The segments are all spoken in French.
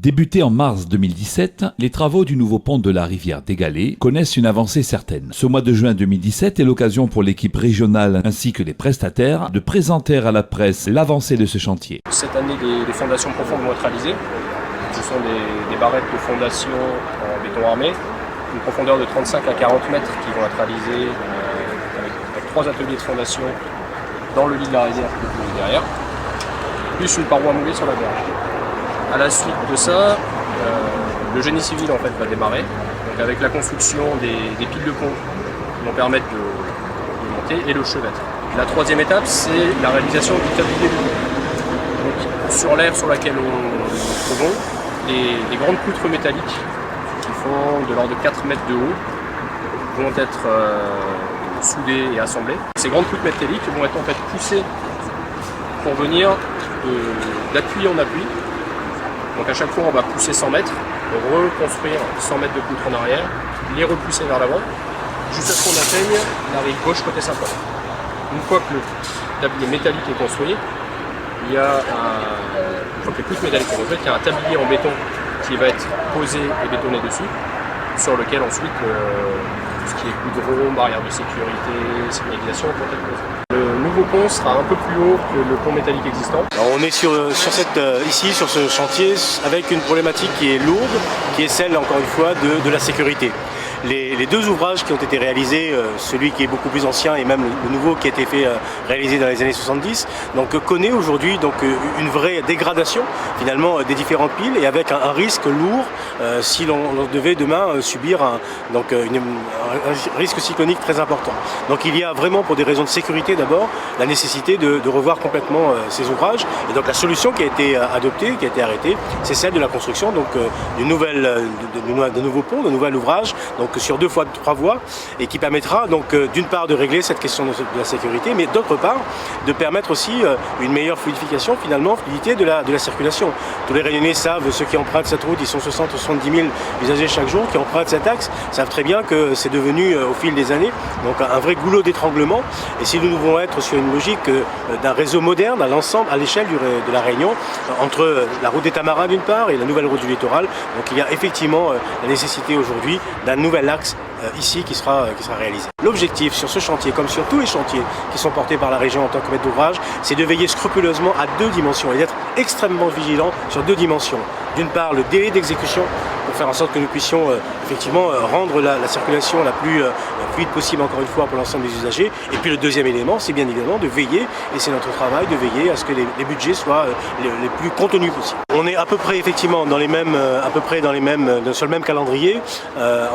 Débutés en mars 2017, les travaux du nouveau pont de la rivière d'Égalé connaissent une avancée certaine. Ce mois de juin 2017 est l'occasion pour l'équipe régionale ainsi que les prestataires de présenter à la presse l'avancée de ce chantier. Cette année, les fondations profondes vont être réalisées. Ce sont des barrettes de fondation en béton armé, une profondeur de 35 à 40 mètres qui vont être réalisées avec 3 ateliers de fondation dans le lit de la rivière derrière, plus une paroi moulée sur la berge. À la suite de ça, le génie civil en fait va démarrer, donc avec la construction des piles de pont qui vont permettre de monter et le chevêtre. La troisième étape, c'est la réalisation du tablier de pont. Donc sur l'aire sur laquelle nous trouvons, les grandes poutres métalliques qui font de l'ordre de 4 mètres de haut vont être soudées et assemblées. Ces grandes poutres métalliques vont être en fait poussées pour venir d'appui en appui. Donc à chaque fois on va pousser 100 mètres, reconstruire 100 mètres de poutre en arrière, les repousser vers l'avant, jusqu'à ce qu'on atteigne la rive gauche côté Saint-Paul. Une fois que le tablier métallique est construit, une fois que les poutres métalliques sont construites, il y a un tablier en béton qui va être posé et bétonné dessus, sur lequel ensuite tout ce qui est goudron, barrière de sécurité, signalisation vont être posés. Le nouveau pont sera un peu plus haut que le pont métallique existant. Alors on est ici sur ce chantier avec une problématique qui est lourde, qui est celle encore une fois de la sécurité. Les deux ouvrages qui ont été réalisés, celui qui est beaucoup plus ancien et même le nouveau qui a été réalisé dans les années 70, donc connaît aujourd'hui une vraie dégradation finalement des différentes piles et avec un risque lourd si l'on devait demain subir un risque cyclonique très important. Donc il y a vraiment pour des raisons de sécurité d'abord la nécessité de revoir complètement ces ouvrages et donc la solution qui a été adoptée, qui a été arrêtée, c'est celle de la construction d'un nouveau pont, d'un nouvel ouvrage. Donc sur 2 fois 3 voies et qui permettra donc d'une part de régler cette question de la sécurité, mais d'autre part de permettre aussi une meilleure fluidification, fluidité de la circulation. Tous les Réunionnais savent, ceux qui empruntent cette route, ils sont 60 ou 70 000 usagers chaque jour qui empruntent cet axe, savent très bien que c'est devenu au fil des années donc un vrai goulot d'étranglement. Et si nous devons être sur une logique d'un réseau moderne à l'ensemble, à l'échelle de la Réunion, entre la route des Tamarins d'une part et la nouvelle route du littoral, donc il y a effectivement la nécessité aujourd'hui d'un nouvel axe ici qui sera réalisé. L'objectif sur ce chantier, comme sur tous les chantiers qui sont portés par la région en tant que maître d'ouvrage, c'est de veiller scrupuleusement à 2 dimensions et d'être extrêmement vigilant sur 2 dimensions. D'une part, le délai d'exécution pour faire en sorte que nous puissions effectivement rendre la circulation la plus fluide possible encore une fois pour l'ensemble des usagers. Et puis le deuxième élément, c'est bien évidemment de veiller, et c'est notre travail, de veiller à ce que les budgets soient les plus contenus possibles. On est à peu près effectivement sur le même calendrier.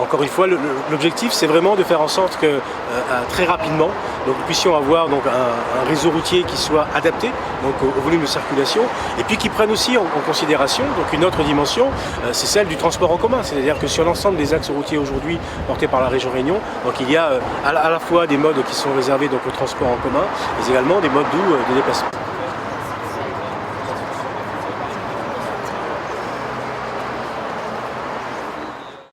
Encore une fois, l'objectif c'est vraiment de faire en sorte que très rapidement nous puissions avoir un réseau routier qui soit adapté au volume de circulation et puis qui prenne aussi en considération une autre dimension, c'est celle du transport en commun. C'est-à-dire que sur l'ensemble des axes routiers aujourd'hui portés par la région Réunion, il y a à la fois des modes qui sont réservés au transport en commun, mais également des modes doux de déplacement.